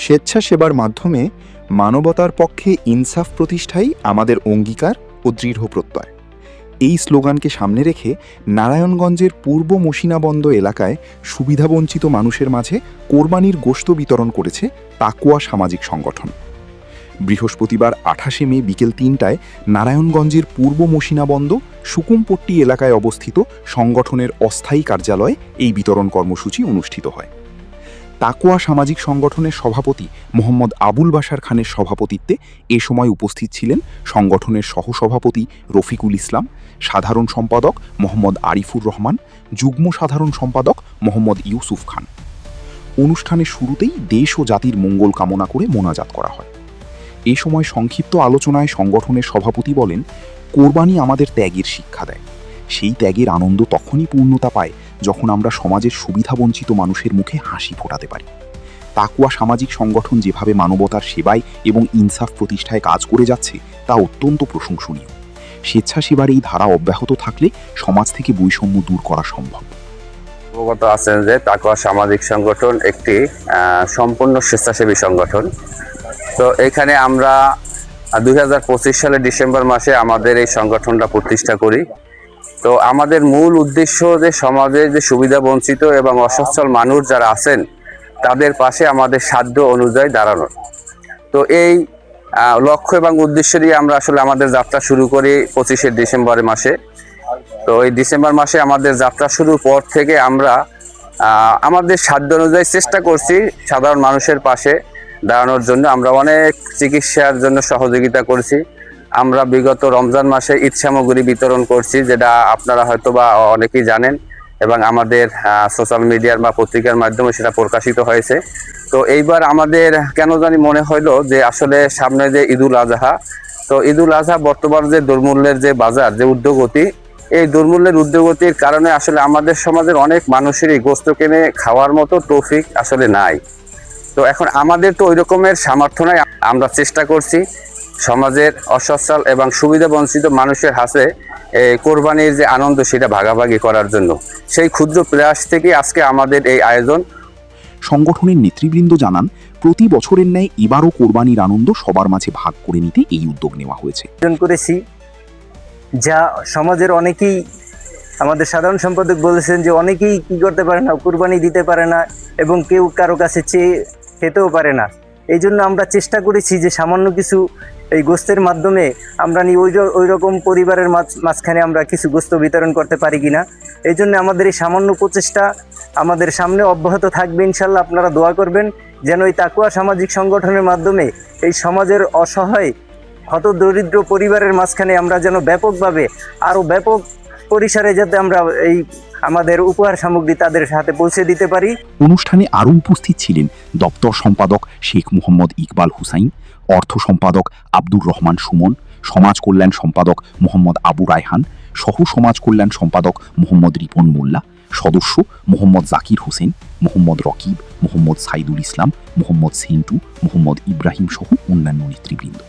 স্বেচ্ছাসেবার মাধ্যমে মানবতার পক্ষে ইনসাফ প্রতিষ্ঠাই আমাদের অঙ্গীকার ও দৃঢ় প্রত্যয়। এই স্লোগানকে সামনে রেখে নারায়ণগঞ্জের পূর্ব মসিনাবন্দ এলাকায় সুবিধাবঞ্চিত মানুষের মাঝে কোরবানির গোশত বিতরণ করেছে তাকওয়া সামাজিক সংগঠন। বৃহস্পতিবার ২৮ মে বিকেল ৩টায় নারায়ণগঞ্জের পূর্ব মসিনাবন্দ সুকুমপট্টি এলাকায় অবস্থিত সংগঠনের অস্থায়ী কার্যালয়ে এই বিতরণ কর্মসূচি অনুষ্ঠিত হয়। তাকওয়া সামাজিক সংগঠনের সভাপতি মোহাম্মদ আবুল বাশার খানের সভাপতিত্বে এ সময় উপস্থিত ছিলেন সংগঠনের সহসভাপতি রফিকুল ইসলাম, সাধারণ সম্পাদক মোহাম্মদ আরিফুর রহমান, যুগ্ম সাধারণ সম্পাদক মোহাম্মদ ইউসুফ খান। অনুষ্ঠানের শুরুতেই দেশ ও জাতির মঙ্গল কামনা করে মোনাজাত করা হয়। এ সময় সংক্ষিপ্ত আলোচনায় সংগঠনের সভাপতি বলেন, কোরবানি আমাদের ত্যাগের শিক্ষা দেয়। সেই ত্যাগের আনন্দ তখনই পূর্ণতা পায় যখন আমরা সমাজের সুবিধাবঞ্চিত মানুষের মুখে হাসি ফোটাতে পারি। তাকওয়া সামাজিক সংগঠন যেভাবে মানবতার সেবায় এবং ইনসাফ প্রতিষ্ঠায় কাজ করে যাচ্ছে তা অত্যন্ত প্রশংসনীয়। স্বেচ্ছাসেবার এই ধারা অব্যাহত থাকলে সমাজ থেকে বৈষম্য দূর করা সম্ভব। অবগত আছেন যে তাকওয়া সামাজিক সংগঠন একটি সম্পূর্ণ স্বেচ্ছাসেবী সংগঠন। তো এখানে আমরা 2025 সালের ডিসেম্বর মাসে আমাদের এই সংগঠনটা প্রতিষ্ঠা করি। তো আমাদের মূল উদ্দেশ্য যে সমাজের যে সুবিধা বঞ্চিত এবং অসচ্ছল মানুষ যারা আছেন তাদের পাশে আমাদের সাধ্য অনুযায়ী দাঁড়ানো। তো এই লক্ষ্য এবং উদ্দেশ্য দিয়ে আমরা আসলে আমাদের যাত্রা শুরু করি 25শে ডিসেম্বর মাসে। তো এই ডিসেম্বর মাসে আমাদের যাত্রা শুরুর পর থেকে আমরা আমাদের সাধ্য অনুযায়ী চেষ্টা করছি সাধারণ মানুষের পাশে দাঁড়ানোর জন্য। আমরা অনেক চিকিৎসার জন্য সহযোগিতা করছি। আমরা বিগত রমজান মাসে ঈদ সামগ্রী বিতরণ করছি, যেটা আপনারা হয়তো বা অনেকেই জানেন এবং আমাদের সোশ্যাল মিডিয়ার বা পত্রিকার মাধ্যমে সেটা প্রকাশিত হয়েছে। তো এইবার আমাদের কেন জানি মনে হইলো যে আসলে সামনে যে ঈদুল আজহা, তো ঈদুল আজহা বর্তমান যে দুর্মূল্যের যে বাজার, যে ঊর্ধ্বগতি, এই দুর্মূল্যের ঊর্ধ্বগতির কারণে আসলে আমাদের সমাজের অনেক মানুষেরই গোশত কিনে খাওয়ার মতো তৌফিক আসলে নাই। তো এখন আমাদের তো ওই রকমের সামর্থ্য নাই। আমরা চেষ্টা করছি সমাজের অসচ্ছল এবং সুবিধা বঞ্চিত মানুষের হাতে কোরবানির যে আনন্দ সেটা ভাগাভাগি করার জন্য। সেই ক্ষুদ্র প্রয়াস থেকে আজকে আমাদের এই আয়োজন। সংগঠনের নেতৃবৃন্দ জানান, প্রতি বছরের ন্যায় এবারও কোরবানির আনন্দ সবার মাঝে ভাগ করে নিতে এই উদ্যোগ নেওয়া হয়েছে। করেছি যা সমাজের অনেকেই, আমাদের সাধারণ সম্পাদক বলেছেন যে অনেকেই কি করতে পারে না, কোরবানি দিতে পারে না এবং কেউ কারো কাছে চেয়ে খেতেও পারে না। এই জন্য আমরা চেষ্টা করেছি যে সামান্য কিছু এই গোশতের মাধ্যমে আমরা ওই রকম পরিবারের মাঝখানে আমরা কিছু গোশত বিতরণ করতে পারি কিনা। এই জন্য আমাদের এই সামান্য প্রচেষ্টা আমাদের সামনে অব্যাহত থাকবে ইনশাল্লাহ। আপনারা দোয়া করবেন যেন এই তাকওয়া সামাজিক সংগঠনের মাধ্যমে এই সমাজের অসহায় হতদরিদ্র পরিবারের মাঝখানে আমরা যেন ব্যাপকভাবে আরও ব্যাপক পরিসরে যাতে আমরা এই আমাদের উপহার সামগ্রী তাদের সাথে পৌঁছে দিতে পারি। অনুষ্ঠানে আরও উপস্থিত ছিলেন দপ্তর সম্পাদক শেখ মোহাম্মদ ইকবাল হুসাইন, অর্থ সম্পাদক আব্দুর রহমান সুমন, সমাজ কল্যাণ সম্পাদক মোহাম্মদ আবু রায়হান, সহ সমাজ কল্যাণ সম্পাদক মোহাম্মদ রিপন মোল্লা, সদস্য মোহাম্মদ জাকির হোসেন, মোহাম্মদ রকিব, মোহাম্মদ সাইদুল ইসলাম, মোহাম্মদ সেন্টু, মোহাম্মদ ইব্রাহিম সহ অন্যান্য নেতৃবৃন্দ।